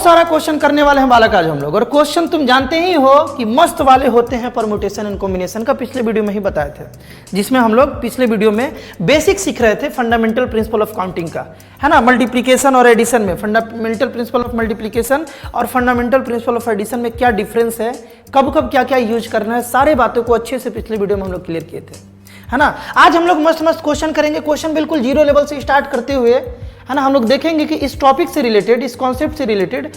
बहुत सारा क्वेश्चन करने वाले हैं बालक आज हम लोग, और क्वेश्चन तुम जानते ही हो कि मस्त वाले होते हैं परमुटेशन एंड कॉम्बिनेशन का, पिछले वीडियो में ही बताए थे, जिसमें हम लोग पिछले वीडियो में बेसिक सीख रहे थे फंडामेंटल प्रिंसिपल ऑफ काउंटिंग का, है ना। मल्टीप्लिकेशन और एडिशन में फंडामेंटल प्रिंसिपल ऑफ मल्टीप्लिकेशन और फंडामेंटल प्रिंसिपल ऑफ एडिशन में क्या डिफरेंस है, कब कब क्या क्या यूज करना है, सारे बातों को अच्छे से पिछले वीडियो में हम लोग क्लियर किए थे, है ना। आज हम लोग मस्त मस्त क्वेश्चन करेंगे, क्वेश्चन बिल्कुल जीरो लेवल से स्टार्ट करते हुए, है ना। हम लोग देखेंगे कि इस टॉपिक से रिलेटेड, इस कॉन्सेप्ट से रिलेटेड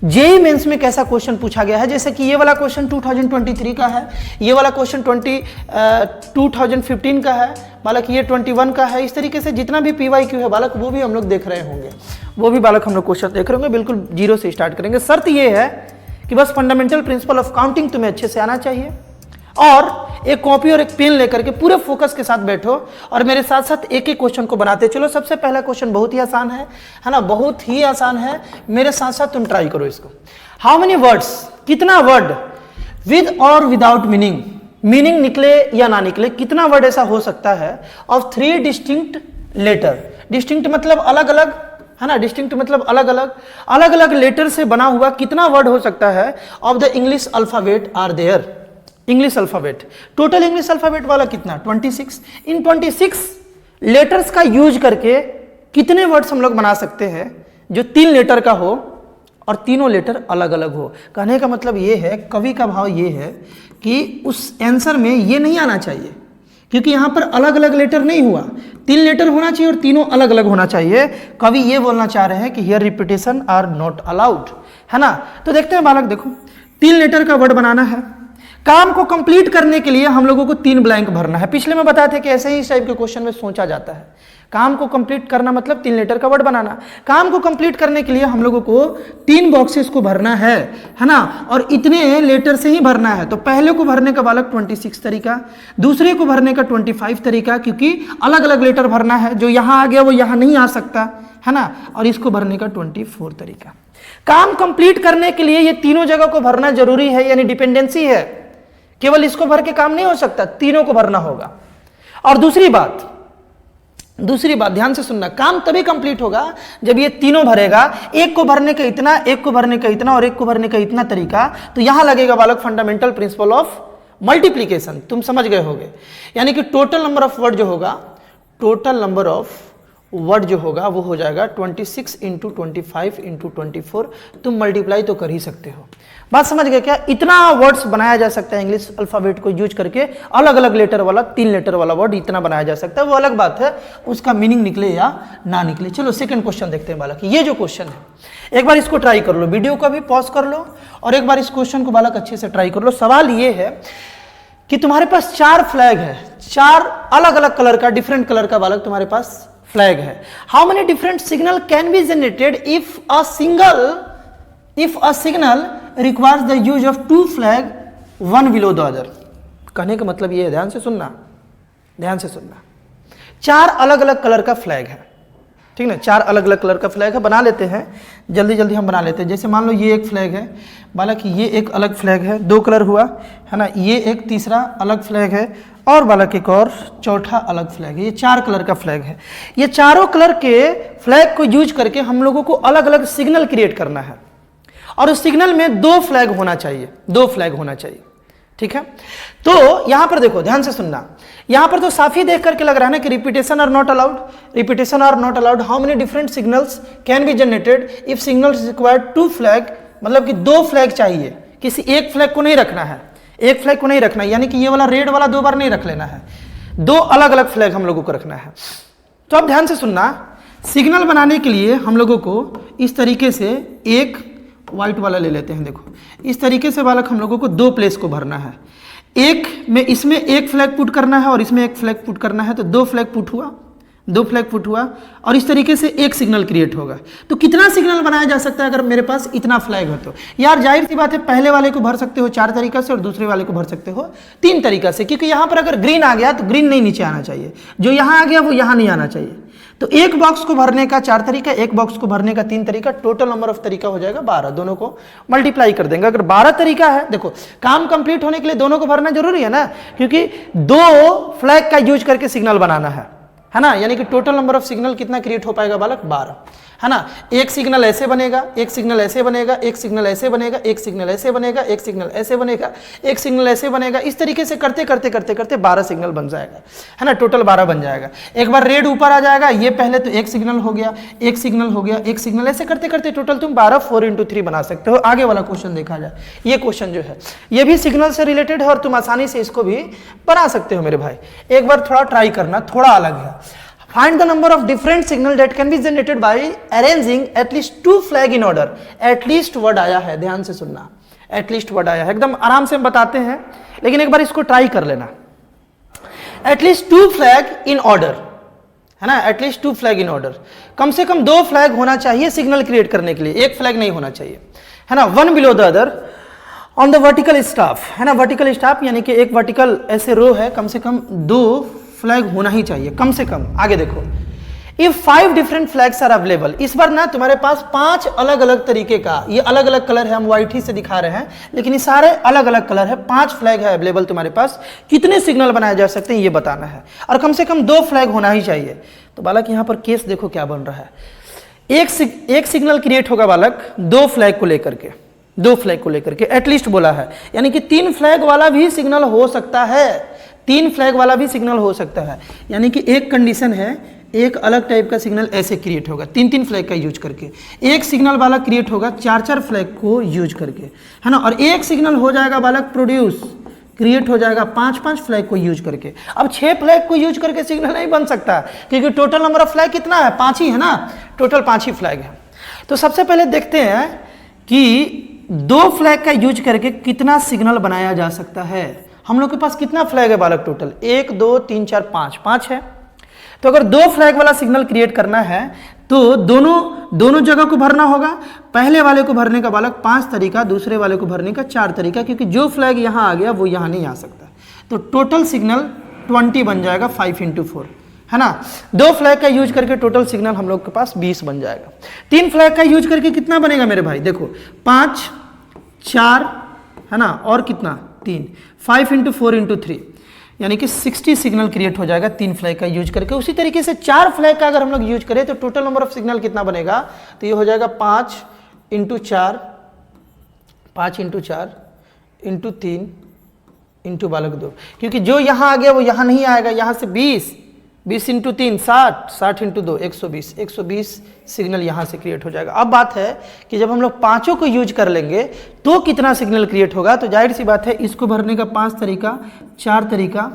जेईई मेंस में कैसा क्वेश्चन पूछा गया है। जैसे कि ये वाला क्वेश्चन 2023 का है, ये वाला क्वेश्चन 2015 का है बालक, ये 21 का है। इस तरीके से जितना भी PYQ है बालक वो भी हम लोग देख रहे होंगे, वो भी बालक हम लोग क्वेश्चन देख रहे होंगे। बिल्कुल जीरो से स्टार्ट करेंगे। शर्त ये है कि बस फंडामेंटल प्रिंसिपल ऑफ काउंटिंग तुम्हें अच्छे से आना चाहिए, और एक कॉपी और एक पेन लेकर के पूरे फोकस के साथ बैठो और मेरे साथ साथ एक एक क्वेश्चन को बनाते चलो। सबसे पहला क्वेश्चन बहुत ही आसान है ना, बहुत ही आसान है। मेरे साथ साथ तुम ट्राई करो इसको। हाउ मेनी वर्ड्स, कितना वर्ड विद और विदाउट मीनिंग, मीनिंग निकले या ना निकले, कितना वर्ड ऐसा हो सकता है ऑफ 3 डिस्टिंक्ट लेटर। डिस्टिंक्ट मतलब अलग अलग, है ना। डिस्टिंक्ट मतलब अलग अलग लेटर से बना हुआ कितना वर्ड हो सकता है of the English alphabet are there. English alphabet, total English alphabet वाला कितना 26। इन 26 लेटर्स का यूज करके कितने वर्ड्स हम लोग बना सकते हैं जो 3 लेटर का हो और तीनों लेटर अलग अलग हो। कहने का मतलब ये है, कवि का भाव ये है कि उस आंसर में ये नहीं आना चाहिए, क्योंकि यहां पर अलग अलग लेटर नहीं हुआ, 3 लेटर होना चाहिए और तीनों अलग अलग होना चाहिए। कवि ये बोलना चाह रहे हैं कि here repetition are not allowed, है ना। तो देखते हैं बालक, देखो 3 लेटर का वर्ड बनाना है। काम को कंप्लीट करने के लिए हम लोगों को 3 ब्लैंक भरना है। पिछले में बताए थे कि ऐसे ही इस टाइप के क्वेश्चन में सोचा जाता है। काम को कंप्लीट करना मतलब 3 लेटर का वर्ड बनाना। काम को कंप्लीट करने के लिए हम लोगों को 3 बॉक्सेस को भरना है ना, और इतने लेटर से ही भरना है। तो पहले को भरने का बालक 26 तरीका, दूसरे को भरने का 25 तरीका, क्योंकि अलग अलग लेटर भरना है, जो यहां आ गया वो यहां नहीं आ सकता, है ना। और इसको भरने का 24 तरीका। काम कंप्लीट करने के लिए ये तीनों जगह को भरना जरूरी है, यानी डिपेंडेंसी है। केवल इसको भर के काम नहीं हो सकता, तीनों को भरना होगा। और दूसरी बात ध्यान से सुनना, काम तभी कंप्लीट होगा जब ये तीनों भरेगा। एक को भरने का इतना, एक को भरने का इतना और एक को भरने का इतना तरीका। तो यहां लगेगा बालक फंडामेंटल प्रिंसिपल ऑफ मल्टीप्लीकेशन। तुम समझ गए होगे, यानी कि टोटल नंबर ऑफ वर्ड जो होगा, टोटल नंबर ऑफ वर्ड जो होगा वो हो जाएगा 26 इंटू 25 इंटू 24। तुम मल्टीप्लाई तो कर ही सकते हो। बात समझ गए क्या? इतना वर्ड्स बनाया जा सकता है इंग्लिश अल्फाबेट को यूज करके, अलग अलग लेटर वाला, 3 लेटर वाला वर्ड इतना बनाया जा सकता है। वो अलग बात है, उसका मीनिंग निकले या ना निकले। चलो सेकंड क्वेश्चन देखते हैं बालक। ये जो क्वेश्चन है, एक बार इसको ट्राई कर लो, वीडियो को भी पॉज कर लो और एक बार इस क्वेश्चन को बालक अच्छे से ट्राई कर लो। सवाल ये है कि तुम्हारे पास 4 फ्लैग है, 4 अलग अलग कलर का, डिफरेंट कलर का बालक तुम्हारे पास फ्लैग है। How many different signal can be generated if a signal requires the use of 2 flag, 1 below the other. कहने का मतलब ये है, ध्यान से सुनना, ध्यान से सुनना। 4 अलग अलग कलर का फ्लैग है, ठीक ना, 4 अलग अलग कलर का फ्लैग है। बना लेते हैं, जल्दी जल्दी हम बना लेते हैं। जैसे मान लो ये एक फ्लैग है बालक, ये एक अलग फ्लैग है, 2 कलर हुआ, है ना। ये एक तीसरा अलग फ्लैग है और बालक एक और चौथा अलग फ्लैग है। ये 4 कलर का फ्लैग है। ये चारों कलर के फ्लैग को यूज करके हम लोगों को अलग अलग सिग्नल क्रिएट करना है, और उस सिग्नल में 2 फ्लैग होना चाहिए, 2 फ्लैग होना चाहिए, ठीक है। तो यहां पर देखो, ध्यान से सुनना, यहां पर तो साफ ही देख करके लग रहा है ना कि repetition are not allowed, repetition are not allowed. How many different signals can be generated if signals require 2 flag, मतलब कि 2 फ्लैग चाहिए, किसी एक फ्लैग को नहीं रखना है, एक फ्लैग को नहीं रखना है, यानी कि ये वाला रेड वाला 2 बार नहीं रख लेना है, 2 अलग अलग फ्लैग हम लोगों को रखना है। तो अब ध्यान से सुनना, सिग्नल बनाने के लिए हम लोगों को इस तरीके से एक व्हाइट वाला ले लेते हैं। देखो इस तरीके से बालक हम लोगों को 2 प्लेस को भरना है। एक में इसमें एक फ्लैग पुट करना है और इसमें एक फ्लैग पुट करना है। तो 2 फ्लैग पुट हुआ, 2 फ्लैग पुट हुआ, और इस तरीके से एक सिग्नल क्रिएट होगा। तो कितना सिग्नल बनाया जा सकता है अगर मेरे पास इतना फ्लैग हो? तो यार जाहिर सी बात है, पहले वाले को भर सकते हो 4 तरीका से और दूसरे वाले को भर सकते हो 3 तरीका से, क्योंकि यहां पर अगर ग्रीन आ गया तो ग्रीन नहीं नीचे आना चाहिए, जो यहां आ गया वो यहां नहीं आना चाहिए। तो एक बॉक्स को भरने का 4 तरीका, एक बॉक्स को भरने का 3 तरीका, टोटल नंबर ऑफ तरीका हो जाएगा 12। दोनों को मल्टीप्लाई कर देंगे। अगर 12 तरीका है, देखो काम कंप्लीट होने के लिए दोनों को भरना जरूरी है ना, क्योंकि 2 फ्लैग का यूज करके सिग्नल बनाना है ना, यानी कि टोटल नंबर ऑफ सिग्नल कितना क्रिएट हो पाएगा बालक? 12, है ना। एक सिग्नल ऐसे बनेगा, एक सिग्नल ऐसे बनेगा, एक सिग्नल ऐसे बनेगा, एक सिग्नल ऐसे बनेगा, एक सिग्नल ऐसे बनेगा, एक सिग्नल ऐसे बनेगा। इस तरीके से करते करते करते करते 12 सिग्नल बन जाएगा, है ना, टोटल 12 बन जाएगा। एक बार रेड ऊपर आ जाएगा, ये पहले तो एक सिग्नल हो गया, एक सिग्नल हो गया, एक सिग्नल, ऐसे करते करते टोटल तुम 12 4 × 3 बना सकते हो। आगे वाला क्वेश्चन देखा जाए, ये क्वेश्चन जो है ये भी सिग्नल से रिलेटेड है और तुम आसानी से इसको भी बना सकते हो मेरे भाई। एक बार थोड़ा ट्राई करना, थोड़ा अलग है। Find the number of different signal that can be generated by arranging at least 2 flag in order. At least word आया है, ध्यान से सुनना, at least word आया है, एकदम आराम से हम बताते हैं, लेकिन एक बार इसको ट्राई कर लेना। At least 2 flag in order, है ना, at least 2 flag in order। कम से कम 2 फ्लैग होना चाहिए सिग्नल क्रिएट करने के लिए, एक फ्लैग नहीं होना चाहिए, है ना। one below the other on the vertical staff, है ना, वर्टिकल स्टाफ यानी कि एक वर्टिकल ऐसे रो है, कम से कम 2 फ्लैग होना ही चाहिए कम से कम। आगे देखो, if 5 different flags are available, इस बार ना तुम्हारे पास 5 अलग अलग तरीके का, ये अलग अलग कलर है, हम व्हाइट ही से दिखा रहे हैं, लेकिन ये सारे अलग अलग कलर है, 5 फ्लैग है अवेलेबल तुम्हारे पास। कितने सिग्नल बनाए जा सकते हैं ये बताना है, और कम से कम 2 फ्लैग होना ही चाहिए। तो बालक यहाँ पर केस देखो क्या बन रहा है, एक सिग्नल क्रिएट होगा बालक 2 फ्लैग को लेकर के, 2 फ्लैग को लेकर के एटलीस्ट बोला है, यानी कि 3 फ्लैग वाला भी सिग्नल हो सकता है, 3 फ्लैग वाला भी सिग्नल हो सकता है। यानी कि एक कंडीशन है, एक अलग टाइप का सिग्नल ऐसे क्रिएट होगा 3-3 फ्लैग का यूज करके, एक सिग्नल वाला क्रिएट होगा 4-4 फ्लैग को यूज करके, है ना, और एक सिग्नल हो जाएगा बालक प्रोड्यूस, क्रिएट हो जाएगा 5-5 फ्लैग को यूज करके। अब 6 फ्लैग को यूज करके सिग्नल नहीं बन सकता, क्योंकि टोटल नंबर ऑफ फ्लैग कितना है, 5 ही है ना, टोटल 5 ही फ्लैग है। तो सबसे पहले देखते हैं कि 2 फ्लैग का यूज करके कितना सिग्नल बनाया जा सकता है। हम लोग के पास कितना फ्लैग है बालक टोटल, 1 2 3 4 5 है। तो अगर 2 फ्लैग वाला सिग्नल क्रिएट करना है तो दोनों जगह को भरना होगा। पहले वाले को भरने का बालक 5 तरीका, दूसरे वाले को भरने का 4 तरीका, क्योंकि जो फ्लैग यहाँ आ गया वो यहाँ नहीं आ सकता। तो टोटल सिग्नल 20 बन जाएगा 5 × 4, है ना। 2 फ्लैग का यूज करके टोटल सिग्नल हम लोग के पास 20 बन जाएगा। 3 फ्लैग का यूज करके कितना बनेगा मेरे भाई, देखो 5 4, है ना, और कितना 3, 5 × 4 × 3, यानी कि 60 सिग्नल क्रिएट हो जाएगा 3 फ्लैग का यूज करके। उसी तरीके से 4 फ्लैग का अगर हम लोग यूज करें तो टोटल नंबर ऑफ सिग्नल कितना बनेगा, तो ये हो जाएगा 5 × 4 × 3 × बालक 2, क्योंकि जो यहाँ आ गया वो यहाँ नहीं आएगा, यहाँ से 20 × 3 60 × 2 120 सिग्नल यहाँ से क्रिएट हो जाएगा। अब बात है कि जब हम लोग 5 को यूज कर लेंगे तो कितना सिग्नल क्रिएट होगा। तो जाहिर सी बात है, इसको भरने का 5 तरीका, 4 तरीका,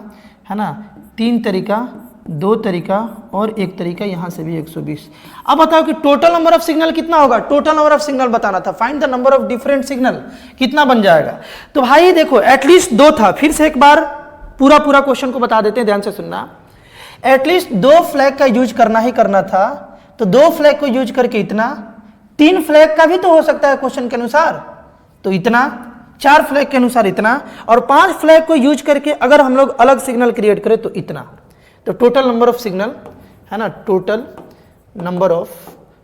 है ना, 3 तरीका, 2 तरीका और 1 तरीका, यहाँ से भी 120। अब बताओ कि टोटल नंबर ऑफ सिग्नल कितना होगा, टोटल नंबर ऑफ सिग्नल बताना था, find the number of different signal, कितना बन जाएगा। तो भाई देखो एटलीस्ट 2 था, फिर से एक बार पूरा क्वेश्चन को बता देते हैं, ध्यान से सुनना। एटलीस्ट 2 फ्लैग का यूज करना ही करना था, तो 2 फ्लैग को यूज करके इतना, 3 फ्लैग का भी तो हो सकता है क्वेश्चन के अनुसार, तो इतना, 4 फ्लैग के अनुसार इतना, और 5 फ्लैग को यूज करके अगर हम लोग अलग सिग्नल क्रिएट करें तो इतना। तो टोटल नंबर ऑफ सिग्नल, है ना, टोटल नंबर ऑफ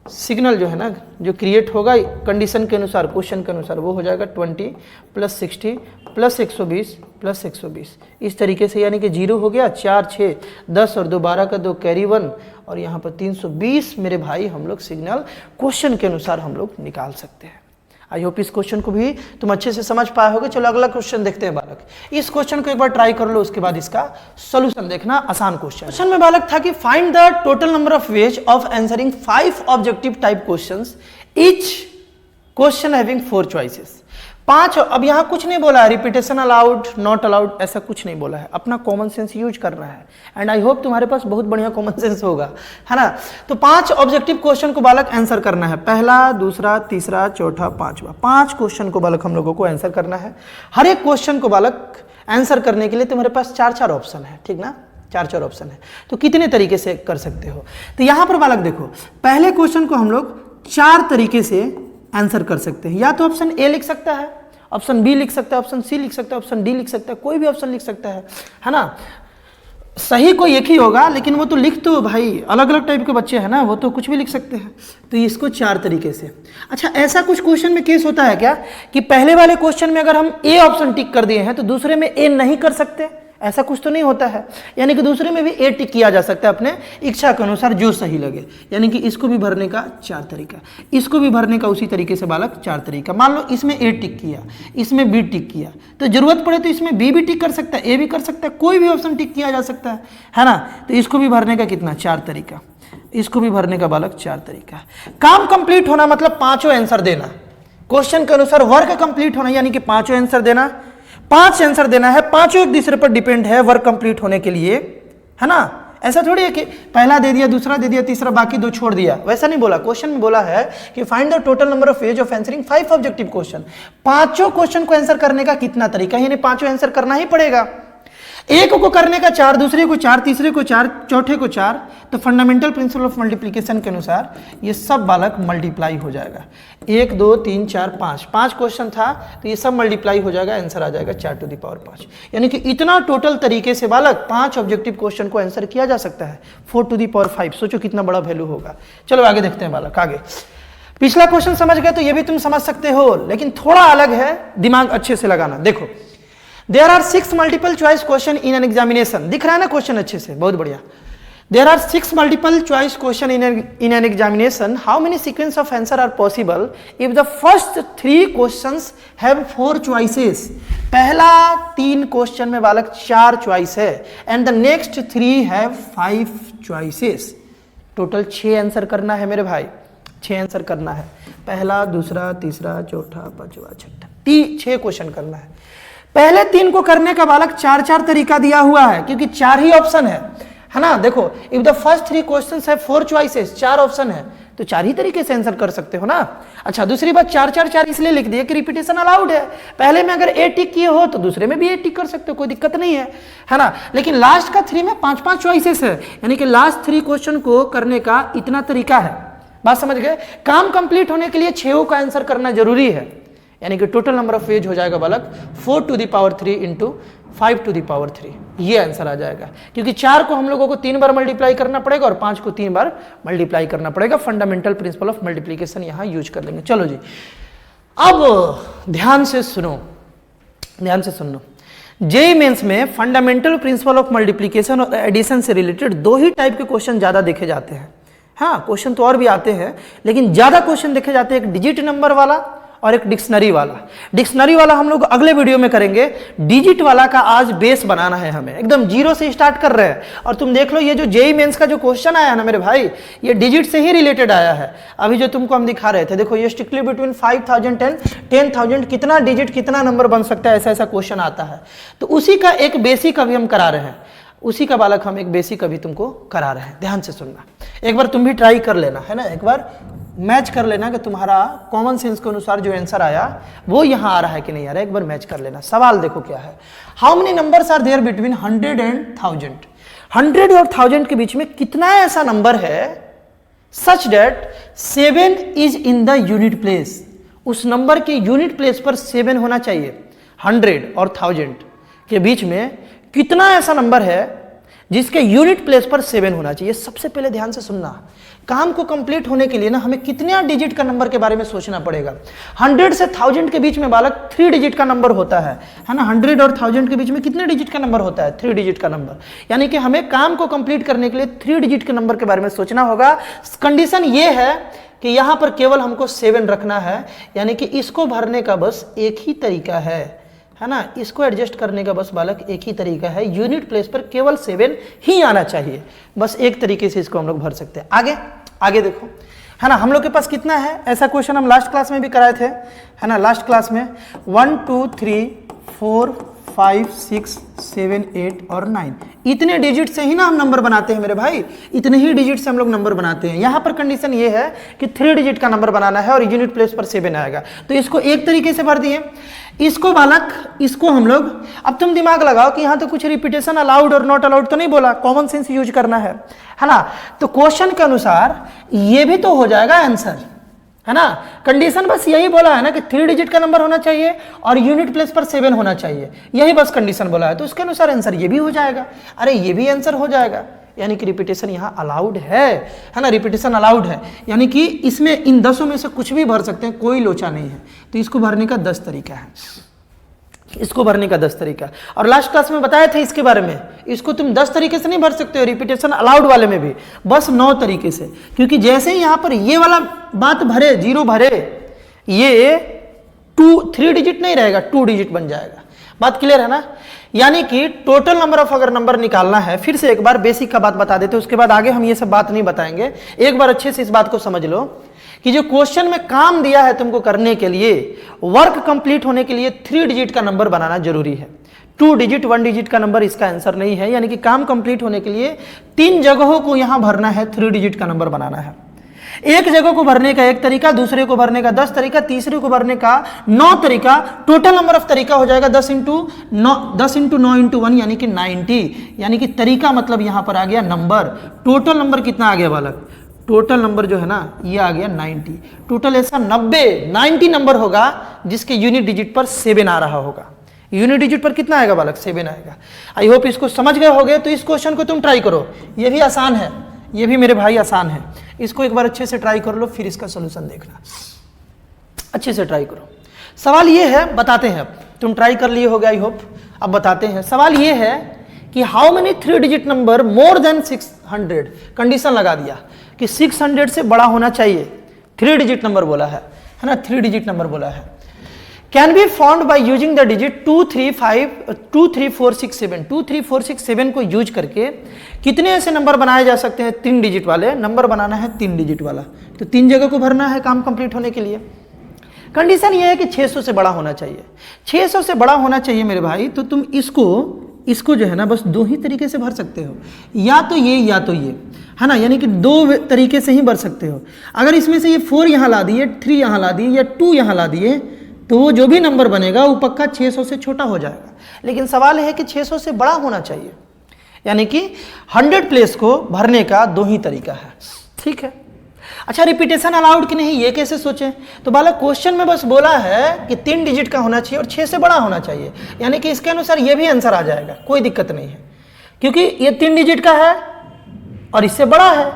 सिग्नल जो है ना, जो क्रिएट होगा कंडीशन के अनुसार, क्वेश्चन के अनुसार, वो हो जाएगा 20 + 60 + 120 + 120। इस तरीके से, यानी कि 0 हो गया, 4 6 10 और 2 12 का 2 कैरी 1, और यहाँ पर 320 मेरे भाई हम लोग सिग्नल क्वेश्चन के अनुसार हम लोग निकाल सकते हैं। आई होप इस क्वेश्चन को भी तुम अच्छे से समझ पाए होगे। चलो अगला क्वेश्चन देखते हैं बालक। इस क्वेश्चन को एक बार ट्राई कर लो, उसके बाद इसका सॉल्यूशन देखना, आसान क्वेश्चन में बालक था कि find the total number of ways of answering 5 objective type questions, each question having 4 choices. 5, अब यहाँ कुछ नहीं बोला है, रिपीटेशन अलाउड, नॉट अलाउड, ऐसा कुछ नहीं बोला है, अपना कॉमन सेंस यूज करना है। एंड आई होप तुम्हारे पास बहुत बढ़िया कॉमन सेंस होगा, है ना। तो 5 ऑब्जेक्टिव क्वेश्चन को बालक आंसर करना है, पहला, दूसरा, तीसरा, चौथा, 5वां, 5 क्वेश्चन को बालक हम लोगों को आंसर करना है। हर एक क्वेश्चन को बालक आंसर करने के लिए तुम्हारे पास 4-4 ऑप्शन है, ठीक ना, 4-4 ऑप्शन है। तो कितने तरीके से कर सकते हो, तो यहाँ पर बालक देखो, पहले क्वेश्चन को हम लोग 4 तरीके से आंसर कर सकते हैं। या तो ऑप्शन ए लिख सकता है, ऑप्शन बी लिख सकता है, ऑप्शन सी लिख सकता है, ऑप्शन डी लिख सकता है, कोई भी ऑप्शन लिख सकता है ना। सही कोई एक ही होगा, लेकिन वो तो लिख तो भाई अलग अलग टाइप के बच्चे हैं ना, वो तो कुछ भी लिख सकते हैं। तो इसको 4 तरीके से। अच्छा, ऐसा कुछ क्वेश्चन में केस होता है क्या कि पहले वाले क्वेश्चन में अगर हम ए ऑप्शन टिक कर दिए हैं तो दूसरे में ए नहीं कर सकते, ऐसा कुछ तो नहीं होता है। यानी कि दूसरे में भी ए टिक किया जा सकता है अपने इच्छा के अनुसार जो सही लगे। यानी कि इसको भी भरने का 4 तरीका, इसको भी भरने का उसी तरीके से बालक 4 तरीका। मान लो इसमें ए टिक किया, इसमें बी टिक किया, तो जरूरत पड़े तो इसमें बी भी टिक कर सकता है, ए भी कर सकता है, कोई भी ऑप्शन टिक किया जा सकता है ना। तो इसको भी भरने का कितना 4 तरीका, इसको भी भरने का बालक 4 तरीका। काम कंप्लीट होना मतलब 5 आंसर देना, क्वेश्चन के अनुसार वर्क कंप्लीट होना यानी कि 5 आंसर देना, 5 आंसर देना है, 5 एक दूसरे पर डिपेंड है वर्क कंप्लीट होने के लिए, है ना। ऐसा थोड़ी है कि पहला दे दिया, दूसरा दे दिया, तीसरा बाकी 2 छोड़ दिया, वैसा नहीं बोला। क्वेश्चन में बोला है कि find the total number of ways of answering 5 objective question. 5 question को आंसर करने का कितना तरीका, यानी 5 आंसर करना ही पड़ेगा। एक को करने का 4, दूसरे को 4, तीसरे को 4, चौथे को 4। तो फंडामेंटल प्रिंसिपल ऑफ मल्टीप्लिकेशन के अनुसार ये सब बालक मल्टीप्लाई हो जाएगा। 1 2 3 4 5 क्वेश्चन था तो ये सब मल्टीप्लाई हो जाएगा, आंसर आ जाएगा 4 टू द पावर 5। यानी कि इतना टोटल तरीके से बालक 5 ऑब्जेक्टिव क्वेश्चन को आंसर किया जा सकता है 4 टू द पावर 5। सोचो कितना बड़ा वैल्यू होगा। चलो आगे देखते हैं बालक। आगे पिछला क्वेश्चन समझ गए तो ये भी तुम समझ सकते हो, लेकिन थोड़ा अलग है, दिमाग अच्छे से लगाना। देखो There are 6 multiple choice question in an examination। दिख रहा है ना क्वेश्चन अच्छे से, बहुत बढ़िया। There are 6 multiple choice question in an examination। How many sequence of answer are possible if the first 3 questions have 4 choices। पहला 3 क्वेश्चन में बालक 4 चॉइस है and the next 3 have 5 choices। Total 6 answer करना है मेरे भाई, 6 आंसर करना है। पहला, दूसरा, तीसरा, चौथा, पांचवा, छठा, 6 क्वेश्चन करना है। पहले 3 को करने का बालक 4 तरीका दिया हुआ है क्योंकि 4 ही ऑप्शन है ना। देखो इफ द फर्स्ट 3 क्वेश्चंस है 4 चॉइसेस, 4 ऑप्शन है तो 4 ही तरीके से आंसर कर सकते हो ना। अच्छा दूसरी बात 4 इसलिए लिख दिया कि रिपीटेशन अलाउड है। पहले में अगर ए टिक किए हो तो दूसरे में भी ए टिक कर सकते हो, कोई दिक्कत नहीं है ना। लेकिन लास्ट का 3 में 5 चॉइसेस है, यानी कि लास्ट 3 क्वेश्चन को करने का इतना तरीका है। बात समझ गए। काम कंप्लीट होने के लिए 6 का आंसर करना जरूरी है, यानी कि टोटल नंबर ऑफ वेज हो जाएगा बालक 4 to the power 3 into 5 to the power 3। ये आंसर आ जाएगा क्योंकि 4 को हम लोगों को 3 बार मल्टीप्लाई करना पड़ेगा और 5 को 3 बार मल्टीप्लाई करना पड़ेगा। फंडामेंटल प्रिंसिपल ऑफ मल्टीप्लिकेशन यहां यूज कर लेंगे। चलो जी अब ध्यान से सुनो, ध्यान से सुनो। जेईई मेंस में फंडामेंटल प्रिंसिपल ऑफ मल्टीप्लिकेशन और एडिशन से रिलेटेड 2 ही टाइप के क्वेश्चन ज्यादा देखे जाते हैं। हाँ क्वेश्चन तो और भी आते हैं लेकिन ज्यादा क्वेश्चन देखे जाते हैं, एक डिजिट नंबर वाला और एक डिक्शनरी वाला। डिक्शनरी वाला हम लोग अगले वीडियो में करेंगे, डिजिट वाला का आज बेस बनाना है हमें, एकदम 0 से स्टार्ट कर रहे हैं। और तुम देख लो ये जो जेईई मेंस का जो क्वेश्चन आया ना मेरे भाई, ये डिजिट से ही रिलेटेड आया है। अभी जो तुमको हम दिखा रहे थे, देखो ये स्ट्रिक्टली बिटवीन 5000 एंड 10,000 कितना डिजिट कितना नंबर बन सकता है, ऐसा ऐसा क्वेश्चन आता है। तो उसी का एक बेसिक अभी हम करा रहे हैं, उसी का बालक हम एक बेसिक अभी तुमको करा रहे हैं। ध्यान से सुनना, एक बार तुम भी ट्राई कर लेना, है ना, एक बार मैच कर लेना कि तुम्हारा कॉमन सेंस के अनुसार जो आंसर आया वो यहां आ रहा है कि नहीं आ रहा है, एक बार मैच कर लेना। सवाल देखो क्या है, how many numbers are there between 100 and 1000। 100 और 1000 के बीच में कितना ऐसा नंबर है such that 7 is in the unit place, उस नंबर के यूनिट प्लेस पर 7 होना चाहिए। 100 और 1000 के बीच में कितना ऐसा नंबर है जिसके यूनिट प्लेस पर 7 होना चाहिए। सबसे पहले ध्यान से सुनना, काम को कंप्लीट होने के लिए ना हमें कितने डिजिट का नंबर के बारे में सोचना पड़ेगा। 100 से 1000 के बीच में बालक 3 डिजिट का नंबर होता है ना। 100 और 1000 के बीच में कितने डिजिट का नंबर होता है, 3 डिजिट का नंबर। यानी कि हमें काम को कंप्लीट करने के लिए 3 डिजिट के नंबर के बारे में सोचना होगा। कंडीशन ये है कि यहां पर केवल हमको 7 रखना है, यानी कि इसको भरने का बस एक ही तरीका है ना, इसको एडजस्ट करने का बस बालक एक ही तरीका है, यूनिट प्लेस पर केवल 7 ही आना चाहिए। बस एक तरीके से इसको हम लोग भर सकते हैं। आगे आगे देखो, है ना, हम लोग के पास कितना है, ऐसा क्वेश्चन हम लास्ट क्लास में भी कराए थे, है ना। लास्ट क्लास में 1 2 3 4 5 6 7 8 और 9 इतने डिजिट से ही ना हम नंबर बनाते हैं मेरे भाई, इतने ही डिजिट से हम लोग नंबर बनाते हैं। यहाँ पर कंडीशन ये है कि 3 डिजिट का नंबर बनाना है और यूनिट प्लेस पर 7 आएगा, तो इसको एक तरीके से भर दिए। इसको बालक, इसको हम लोग, अब तुम दिमाग लगाओ कि यहाँ तो कुछ रिपीटेशन अलाउड और नॉट अलाउड तो नहीं बोला, कॉमन सेंस यूज करना है ना। तो क्वेश्चन के अनुसार ये भी तो हो जाएगा आंसर, है ना। कंडीशन बस यही बोला है ना कि 3 डिजिट का नंबर होना चाहिए और यूनिट प्लेस पर 7 होना चाहिए, यही बस कंडीशन बोला है। तो उसके अनुसार आंसर ये भी हो जाएगा, अरे ये भी आंसर हो जाएगा। यानी कि रिपीटेशन यहाँ अलाउड है ना, रिपीटेशन अलाउड है, यानी कि इसमें इन 10 में से कुछ भी भर सकते हैं, कोई लोचा नहीं है। तो इसको भरने का 10 तरीका है। इसको भरने का 10 तरीका। और लास्ट क्लास में बताया था इसके बारे में, इसको तुम 10 तरीके से नहीं भर सकते हो, रिपीटेशन अलाउड वाले में भी बस 9 तरीके से, क्योंकि जैसे ही यहां पर ये वाला बात भरे, 0 भरे, ये 3 डिजिट नहीं रहेगा, 2 डिजिट बन जाएगा। बात क्लियर है ना? यानी कि टोटल नंबर ऑफ अगर नंबर निकालना है, फिर से एक बार बेसिक का बात बता देते, उसके बाद आगे हम ये सब बात नहीं बताएंगे। एक बार अच्छे से इस बात को समझ लो कि जो क्वेश्चन में काम दिया है तुमको करने के लिए, वर्क कंप्लीट होने के लिए 3 डिजिट का नंबर बनाना जरूरी है। 2 डिजिट 1 डिजिट का नंबर इसका आंसर नहीं है। यानी कि काम कंप्लीट होने के लिए 3 जगहों को यहां भरना है, 3 डिजिट का नंबर बनाना है। एक जगह को भरने का 1 तरीका, दूसरे को भरने का 10 तरीका, तीसरे को भरने का 9 तरीका। टोटल नंबर ऑफ तरीका हो जाएगा 10 इंटू 9 इंटू 1 यानी कि 90। यानी कि तरीका मतलब यहां पर आ गया नंबर। टोटल नंबर कितना आ गया बालक? टोटल नंबर जो है ना ये आ गया 90। टोटल ऐसा 90 नंबर होगा जिसके यूनिट डिजिट पर 7 आ रहा होगा। यूनिट डिजिट पर कितना आएगा बालक? 7 आएगा। आई होप इसको समझ गए होगे। तो इस क्वेश्चन को तुम ट्राई करो, ये भी आसान है, ये भी मेरे भाई आसान है। इसको एक बार अच्छे से ट्राई कर लो, फिर इसका सोल्यूशन देखना। अच्छे से ट्राई करो। सवाल ये है, बताते हैं, अब तुम ट्राई कर लिए होगे आई होप, अब बताते हैं। सवाल ये है कि how many 3 digit number more than 600, condition लगा दिया कि 600 से बड़ा होना चाहिए। 3 डिजिट नंबर बोला है ना, 3 डिजिट नंबर बोला है। Can be found by using the digit 2 3 4 6 7। 2 3 4 6 7 को यूज करके कितने ऐसे नंबर बनाए जा सकते हैं? 3 डिजिट वाले नंबर बनाना है, 3 डिजिट वाला। तो 3 जगह को भरना है काम कंप्लीट होने के लिए। कंडीशन ये है कि 600 से बड़ा होना चाहिए। 600 से बड़ा होना चाहिए मेरे भाई। तो तुम इसको जो है ना बस 2 ही तरीके से भर सकते हो, या तो ये या तो ये, है ना। यानी कि 2 तरीके से ही भर सकते हो। अगर इसमें से ये 4 यहाँ ला दिए, 3 यहाँ ला दिए या 2 यहाँ ला दिए, तो वो जो भी नंबर बनेगा वो पक्का 600 से छोटा हो जाएगा। लेकिन सवाल है कि 600 से बड़ा होना चाहिए। यानी कि 100 प्लेस को भरने का 2 ही तरीका है। ठीक है। अच्छा, रिपीटेशन अलाउड कि नहीं ये कैसे सोचें? तो बालक क्वेश्चन में बस बोला है कि 3 डिजिट का होना चाहिए और 6 से बड़ा होना चाहिए। यानी कि इसके अनुसार ये भी आंसर आ जाएगा, कोई दिक्कत नहीं है, क्योंकि ये 3 डिजिट का है और इससे बड़ा है,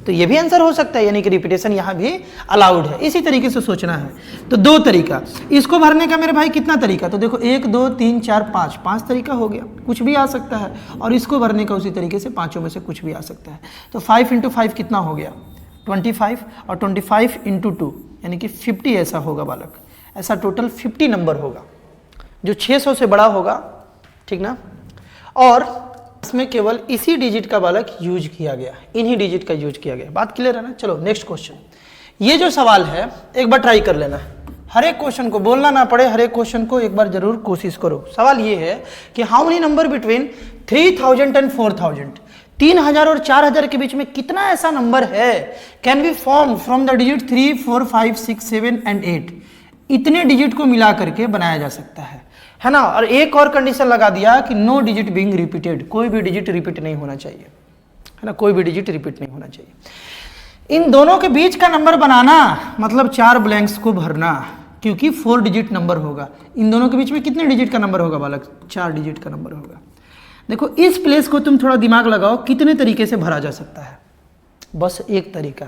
तो ये भी आंसर हो सकता है। यानी कि रिपीटेशन यहां भी अलाउड है। इसी तरीके से सोचना है। तो 2 तरीका, इसको भरने का मेरे भाई कितना तरीका? तो देखो 1 2 3 4 5 तरीका हो गया, कुछ भी आ सकता है। और इसको भरने का उसी तरीके से 5 में से कुछ भी आ सकता है। तो 5 इंटू 5 कितना हो गया? 25, और 25 इंटू 2 यानी कि 50 ऐसा होगा बालक। ऐसा टोटल 50 नंबर होगा जो 600 से बड़ा होगा, ठीक ना। और इसमें केवल इसी डिजिट का बालक यूज किया गया, इन्हीं डिजिट का यूज किया गया। बात क्लियर है ना? चलो नेक्स्ट क्वेश्चन। ये जो सवाल है एक बार ट्राई कर लेना, हर एक क्वेश्चन को बोलना ना पड़े, हर एक क्वेश्चन को एक बार जरूर कोशिश करो। सवाल ये है कि how many number between 3000 and 4000, 3000 और 4000 के बीच में कितना ऐसा नंबर है can be form from the digit 3 4 5 6 7 and 8। इतने डिजिट को मिला करके बनाया जा सकता है ना। और एक और कंडीशन लगा दिया कि नो डिजिट बीइंग रिपीटेड, कोई भी डिजिट रिपीट नहीं होना चाहिए, है ना, कोई भी डिजिट रिपीट नहीं होना चाहिए। इन दोनों के बीच का नंबर बनाना मतलब 4 ब्लैंक्स को भरना, क्योंकि 4 डिजिट नंबर होगा। इन दोनों के बीच में कितने डिजिट का नंबर होगा बालक? 4 डिजिट का नंबर होगा। देखो इस प्लेस को तुम थोड़ा दिमाग लगाओ, कितने तरीके से भरा जा सकता है? बस एक तरीका,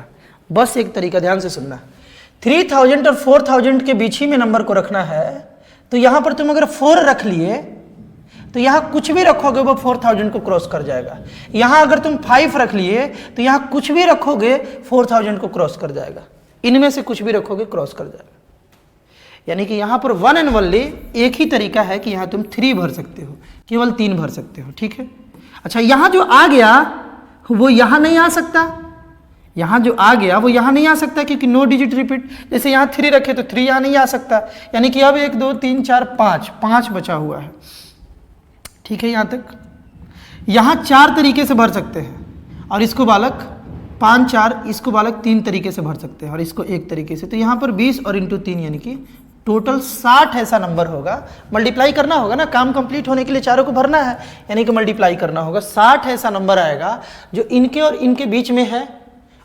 बस एक तरीका, ध्यान से सुनना। 3000 और 4000 के बीच ही में नंबर को रखना है। तो यहां पर तुम अगर 4 रख लिए तो यहां कुछ भी रखोगे वो 4000 को क्रॉस कर जाएगा। यहां अगर तुम 5 रख लिए तो यहां कुछ भी रखोगे 4000 को क्रॉस कर जाएगा। इनमें से कुछ भी रखोगे क्रॉस कर जाएगा। यानी कि यहां पर वन एंड ओनली एक ही तरीका है कि यहां तुम 3 भर सकते हो, केवल 3 भर सकते हो। ठीक है। अच्छा, यहां जो आ गया वो यहां नहीं आ सकता, यहां जो आ गया वो यहां नहीं आ सकता क्योंकि नो डिजिट रिपीट। जैसे यहां 3 रखे तो 3 यहां नहीं आ सकता। यानी कि अब 1 2 3 4 5 बचा हुआ है। ठीक है, यहां तक। यहां 4 तरीके से भर सकते हैं और इसको बालक 5 4, इसको बालक 3 तरीके से भर सकते हैं और इसको 1 तरीके से। तो यहां पर 20 और इंटू 3 यानी कि टोटल 60 ऐसा नंबर होगा। मल्टीप्लाई करना होगा ना, काम कंप्लीट होने के लिए चारों को भरना है, यानी कि मल्टीप्लाई करना होगा। 60 ऐसा नंबर आएगा जो इनके और इनके बीच में है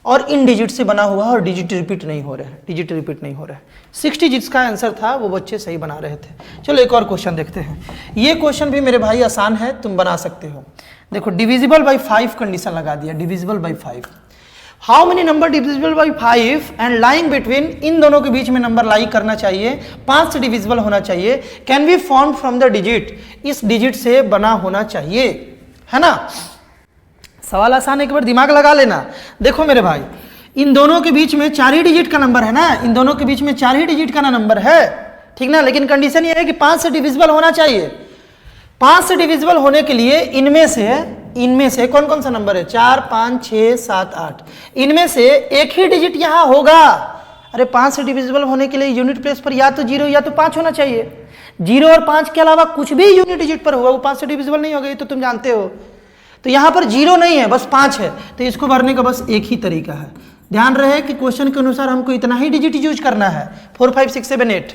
और इन डिजिट से बना हुआ है और डिजिट रिपीट नहीं हो रहा है, डिजिट रिपीट नहीं हो रहा है। 60 जिसका आंसर था वो बच्चे सही बना रहे थे। चलो एक और क्वेश्चन देखते हैं। ये क्वेश्चन भी मेरे भाई आसान है, तुम बना सकते हो। देखो डिविजिबल बाई 5 कंडीशन लगा दिया, divisible by 5। How many number divisible by 5 and lying between, इन दोनों के बीच में नंबर लाई करना चाहिए, 5 से डिविजिबल होना चाहिए, can be form from the digit, इस डिजिट से बना होना चाहिए, है ना। सवाल आसान है, एक बार दिमाग लगा लेना। देखो मेरे भाई, इन दोनों के बीच में 4 ही डिजिट का नंबर है ना, इन दोनों के बीच में 4 ही डिजिट का ना नंबर है, ठीक ना। लेकिन कंडीशन ये है कि 5 से डिविजिबल होना चाहिए। 5 से डिविजिबल होने के लिए इनमें से कौन कौन सा नंबर है, 4, 5, 6, 7, 8, इनमें से एक ही डिजिट यहां होगा। अरे 5 से डिविजिबल होने के लिए यूनिट प्लेस पर या तो 0 या तो 5 होना चाहिए। 0 और 5 के अलावा कुछ भी यूनिट डिजिट पर होगा वो 5 से डिविजिबल नहीं होगा, ये तो तुम जानते हो। तो यहां पर 0 नहीं है, बस 5 है, तो इसको भरने का बस एक ही तरीका है। ध्यान रहे कि क्वेश्चन के अनुसार हमको इतना ही डिजिट यूज करना है, 4, 5, 6, 7, 8।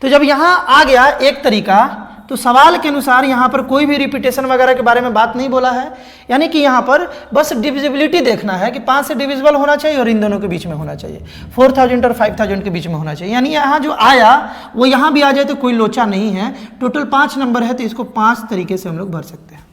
तो जब यहां आ गया एक तरीका, तो सवाल के अनुसार यहां पर कोई भी रिपीटेशन वगैरह के बारे में बात नहीं बोला है, यानी कि यहां पर बस डिविजिबिलिटी देखना है कि 5 से डिविजिबल होना चाहिए और इन दोनों के बीच में होना चाहिए, 4000 और 5000 के बीच में होना चाहिए। यानी यहां जो आया वो यहां भी आ जाए तो कोई लोचा नहीं है। टोटल 5 नंबर है, तो इसको 5 तरीके से हम लोग भर सकते हैं,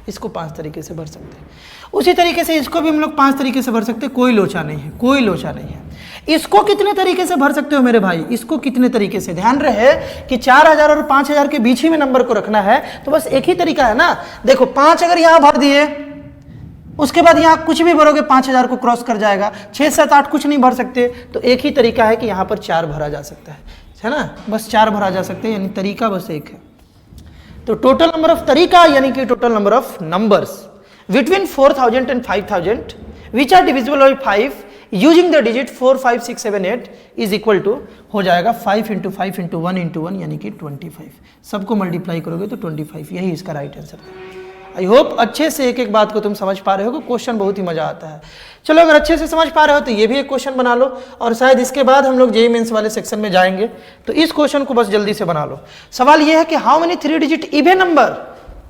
इसको 5 तरीके से भर सकते हैं। उसी तरीके से इसको भी हम लोग 5 तरीके से भर सकते हैं, कोई लोचा नहीं है, कोई लोचा नहीं है। इसको कितने तरीके से भर सकते हो मेरे भाई, इसको कितने तरीके से, ध्यान रहे कि 4000 और 5000 के बीच ही में नंबर को रखना है, तो बस एक ही तरीका है ना। देखो 5 अगर यहां भर दिए, उसके बाद यहां कुछ भी भरोगे 5000 को क्रॉस कर जाएगा। 6, 7, 8 कुछ नहीं भर सकते, तो एक ही तरीका है कि यहां पर 4 भरा जा सकता है ना, बस 4 भरा जा सकते हैं, यानी तरीका बस एक है। तो टोटल नंबर ऑफ तरीका यानी कि total number of numbers between 4000 and 5000 which are divisible by 5 using the digit 4, 5, 6, 7, 8 is equal to हो जाएगा 5 × 5 × 1 × 1 यानी कि 25। सबको मल्टीप्लाई करोगे तो 25, यही इसका राइट आंसर है। आई होप अच्छे से एक एक बात को तुम समझ पा रहे हो, क्वेश्चन बहुत ही मजा आता है। चलो अगर अच्छे से समझ पा रहे हो तो ये भी एक क्वेश्चन बना लो, और शायद इसके बाद हम लोग जेईई मेंस वाले सेक्शन में जाएंगे, तो इस क्वेश्चन को बस जल्दी से बना लो। सवाल ये है कि how many 3 digit even number,